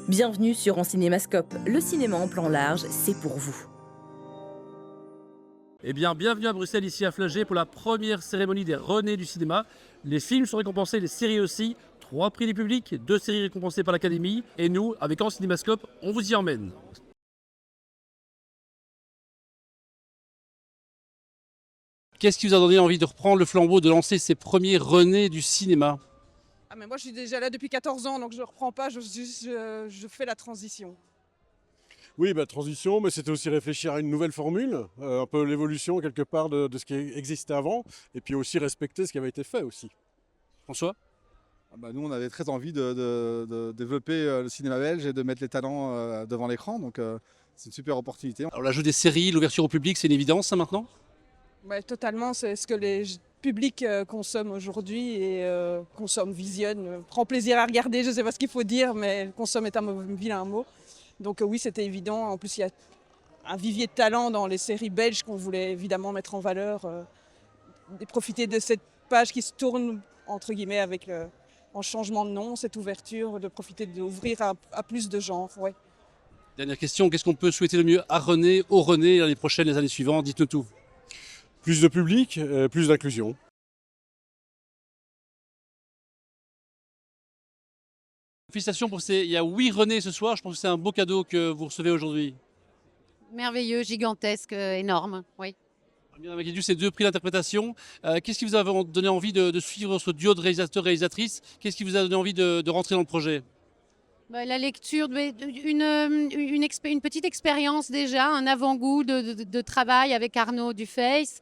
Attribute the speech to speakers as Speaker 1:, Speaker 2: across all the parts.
Speaker 1: Bienvenue sur En Cinémascope. Le cinéma en plan large, c'est pour vous.
Speaker 2: Eh bien, bienvenue à Bruxelles, ici à Flagey, pour la première cérémonie des Renés du cinéma. Les films sont récompensés, les séries aussi. 3 prix du public, 2 séries récompensées par l'Académie. Et nous, avec En Cinémascope, on vous y emmène. Qu'est-ce qui vous a donné envie de reprendre le flambeau, de lancer ces premiers Renés du cinéma?
Speaker 3: Ah mais moi je suis déjà là depuis 14 ans donc je ne reprends pas, je fais la transition.
Speaker 4: Oui, transition, mais c'était aussi réfléchir à une nouvelle formule, un peu l'évolution quelque part de ce qui existait avant, et puis aussi respecter ce qui avait été fait aussi.
Speaker 2: François?
Speaker 5: Nous, on avait très envie de développer le cinéma belge et de mettre les talents devant l'écran, donc c'est une super opportunité.
Speaker 2: Alors, l'ajout des séries, l'ouverture au public, c'est une évidence, ça, maintenant?
Speaker 3: Ouais, totalement, c'est ce que les publics consomment aujourd'hui et consomment, visionnent, prend plaisir à regarder, je ne sais pas ce qu'il faut dire, mais consomme est un vilain mot. Donc oui, c'était évident. En plus, il y a un vivier de talent dans les séries belges qu'on voulait évidemment mettre en valeur et profiter de cette page qui se tourne, entre guillemets, avec en changement de nom, cette ouverture, de profiter d'ouvrir à plus de genres. Ouais.
Speaker 2: Dernière question, qu'est-ce qu'on peut souhaiter le mieux à René, au René, l'année prochaine, les années suivantes? Dites-nous tout.
Speaker 4: Plus de public, plus d'inclusion.
Speaker 2: Félicitations pour ces... Il y a 8 René ce soir, je pense que c'est un beau cadeau que vous recevez aujourd'hui.
Speaker 6: Merveilleux, gigantesque, énorme, oui.
Speaker 2: Bien, Maguidu, c'est 2 prix d'interprétation. Qu'est-ce qui vous a donné envie de suivre ce duo de réalisateurs-réalisatrices? Qu'est-ce qui vous a donné envie de rentrer dans le projet?
Speaker 6: La lecture, une petite expérience déjà, un avant-goût de travail avec Arnaud Dufeys.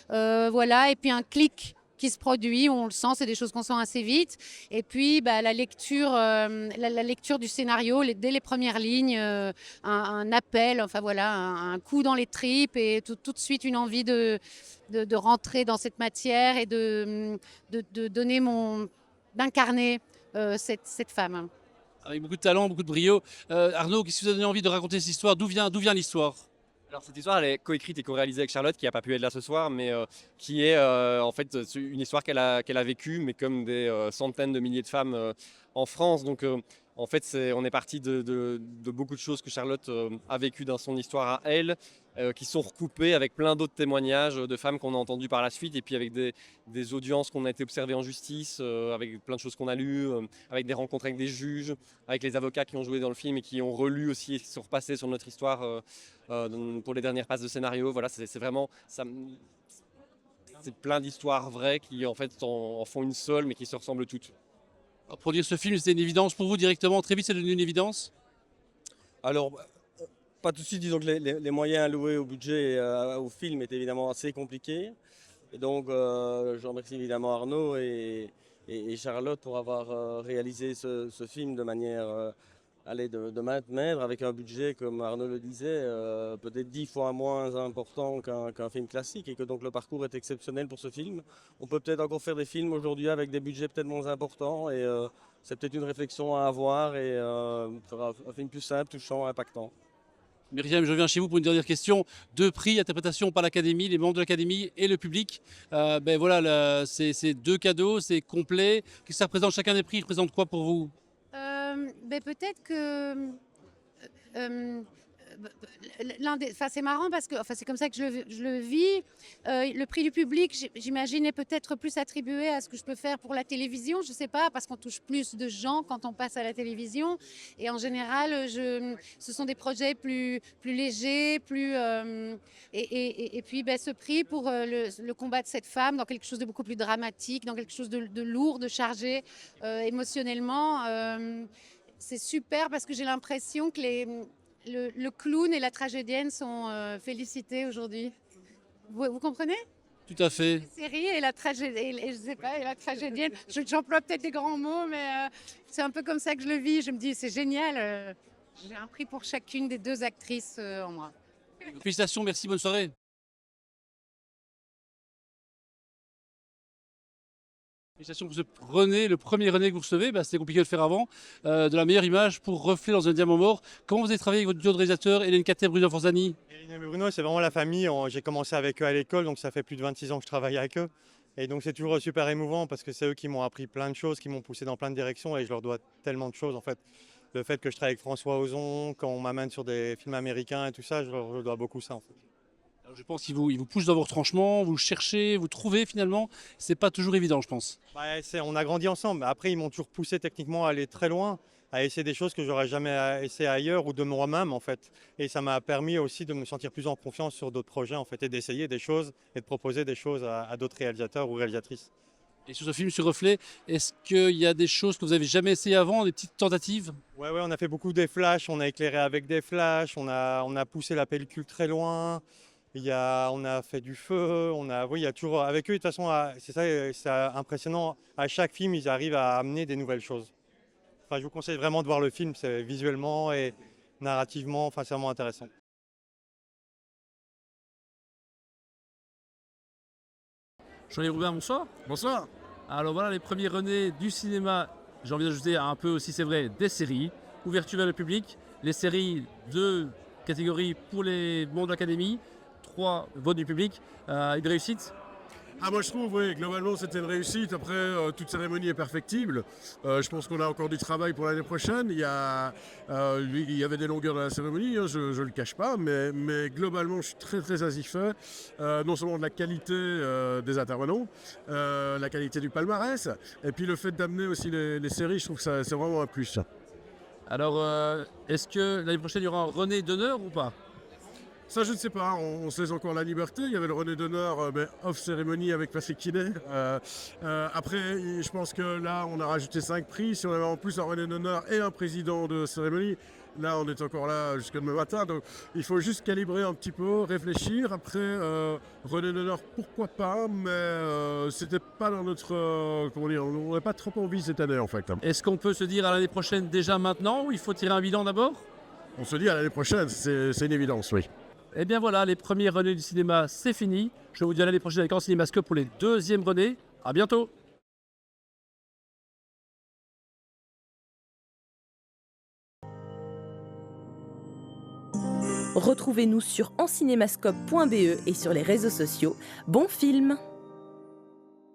Speaker 6: Voilà, et puis un clic qui se produit, on le sent, c'est des choses qu'on sent assez vite. Et puis la lecture du scénario, dès les premières lignes, un appel, enfin voilà, un coup dans les tripes et tout de suite une envie de rentrer dans cette matière et de donner d'incarner cette femme.
Speaker 2: Avec beaucoup de talent, beaucoup de brio. Arnaud, qu'est-ce qui vous a donné envie de raconter cette histoire? D'où vient l'histoire?
Speaker 7: Alors cette histoire, elle est coécrite et co-réalisée avec Charlotte, qui n'a pas pu être là ce soir, mais qui est en fait une histoire qu'elle a vécue, mais comme des centaines de milliers de femmes en France. Donc en fait, on est parti de beaucoup de choses que Charlotte a vécues dans son histoire à elle, qui sont recoupées avec plein d'autres témoignages de femmes qu'on a entendues par la suite, et puis avec des audiences qu'on a été observées en justice, avec plein de choses qu'on a lues, avec des rencontres avec des juges, avec les avocats qui ont joué dans le film et qui ont relu aussi et qui sont repassés sur notre histoire pour les dernières passes de scénario. Voilà, c'est vraiment ça. C'est plein d'histoires vraies qui en fait en font une seule, mais qui se ressemblent toutes.
Speaker 2: Alors, produire ce film, c'était une évidence pour vous directement? Très vite, c'est devenu une évidence?
Speaker 8: Alors, pas tout de suite, disons que les moyens alloués au budget et au film étaient évidemment assez compliqués. Et donc, je remercie évidemment Arnaud et Charlotte pour avoir réalisé ce film de manière de main de maître, avec un budget, comme Arnaud le disait, peut-être 10 fois moins important qu'un film classique, et que donc le parcours est exceptionnel pour ce film. On peut peut-être encore faire des films aujourd'hui avec des budgets peut-être moins importants, et c'est peut-être une réflexion à avoir, et faire un film plus simple, touchant, impactant.
Speaker 2: Myriam, je reviens chez vous pour une dernière question. 2 prix, interprétation par l'Académie, les membres de l'Académie et le public. Voilà, c'est 2 cadeaux, c'est complet. Qu'est-ce que ça représente? Chacun des prix représente quoi pour vous?
Speaker 6: Peut-être que c'est marrant parce que c'est comme ça que je le vis. Le prix du public, j'imagine, est peut-être plus attribué à ce que je peux faire pour la télévision. Je ne sais pas, parce qu'on touche plus de gens quand on passe à la télévision. Et en général, ce sont des projets plus légers, et puis ce prix pour le combat de cette femme dans quelque chose de beaucoup plus dramatique, dans quelque chose de lourd, de chargé émotionnellement. C'est super parce que j'ai l'impression que le clown et la tragédienne sont félicités aujourd'hui. Vous comprenez?
Speaker 2: Tout à fait.
Speaker 6: La série et la tragédienne, et je sais pas, et la tragédienne. J'emploie peut-être des grands mots, mais c'est un peu comme ça que je le vis. Je me dis, c'est génial. J'ai un prix pour chacune des 2 actrices en moi.
Speaker 2: Félicitations, merci, bonne soirée. Félicitations pour ce René, le premier René que vous recevez. C'était compliqué de le faire avant. De la meilleure image pour Reflet dans un diamant mort. Comment vous avez travaillé avec votre duo de réalisateurs, Hélène Catet, Bruno Forzani?
Speaker 9: Hélène et Bruno, c'est vraiment la famille. J'ai commencé avec eux à l'école, donc ça fait plus de 26 ans que je travaille avec eux. Et donc c'est toujours super émouvant parce que c'est eux qui m'ont appris plein de choses, qui m'ont poussé dans plein de directions, et je leur dois tellement de choses en fait. le fait que je travaille avec François Ozon, quand on m'amène sur des films américains et tout ça, je dois beaucoup ça en fait.
Speaker 2: Alors, je pense il vous pousse dans vos retranchements, vous cherchez, vous trouvez finalement. C'est pas toujours évident, je pense.
Speaker 9: On a grandi ensemble, mais après ils m'ont toujours poussé techniquement à aller très loin, à essayer des choses que j'aurais jamais essayé ailleurs ou de moi-même en fait. Et ça m'a permis aussi de me sentir plus en confiance sur d'autres projets en fait, et d'essayer des choses et de proposer des choses à d'autres réalisateurs ou réalisatrices.
Speaker 2: Et sur ce film, sur Reflet, est-ce qu'il y a des choses que vous avez jamais essayé avant, des petites tentatives?
Speaker 9: Ouais, on a fait beaucoup des flashs, on a éclairé avec des flashs, on a poussé la pellicule très loin. On a fait du feu, il y a toujours, avec eux de toute façon, c'est impressionnant. À chaque film, ils arrivent à amener des nouvelles choses. Enfin, je vous conseille vraiment de voir le film, c'est visuellement et narrativement, c'est vraiment intéressant.
Speaker 2: Jean-Yves Robin, bonsoir.
Speaker 10: Bonsoir.
Speaker 2: Alors voilà les premiers René du cinéma. J'ai envie d'ajouter un peu aussi, c'est vrai, des séries. Ouverture vers le public. Les séries, 2 catégories pour les membres de l'Académie, 3 votes du public. Une réussite?
Speaker 10: Moi je trouve, oui, globalement c'était une réussite. Après, toute cérémonie est perfectible. Je pense qu'on a encore du travail pour l'année prochaine. Il y avait des longueurs dans la cérémonie, hein, je ne le cache pas, mais globalement je suis très très satisfait. Non seulement de la qualité des intervenants, la qualité du palmarès, et puis le fait d'amener aussi les séries, je trouve que c'est vraiment un plus.
Speaker 2: Alors, est-ce que l'année prochaine il y aura un René d'honneur ou pas?
Speaker 10: Ça, je ne sais pas, on se laisse encore la liberté. Il y avait le René d'honneur off cérémonie avec Patrick Kiné. Après, je pense que là, on a rajouté 5 prix. Si on avait en plus un René d'honneur et un président de cérémonie, là, on est encore là jusqu'à demain matin. Donc, il faut juste calibrer un petit peu, réfléchir. Après, René d'honneur, pourquoi pas, mais c'était pas dans notre... comment dire, on n'avait pas trop envie cette année, en fait.
Speaker 2: Est-ce qu'on peut se dire à l'année prochaine déjà maintenant ou il faut tirer un bilan d'abord?
Speaker 10: On se dit à l'année prochaine, c'est une évidence, oui.
Speaker 2: Eh bien voilà, les premiers René du cinéma, c'est fini. Je vous dis à l'année prochaine avec un Cinémascope pour les 2e René. À bientôt.
Speaker 1: Retrouvez-nous sur encinémascope.be et sur les réseaux sociaux. Bon film!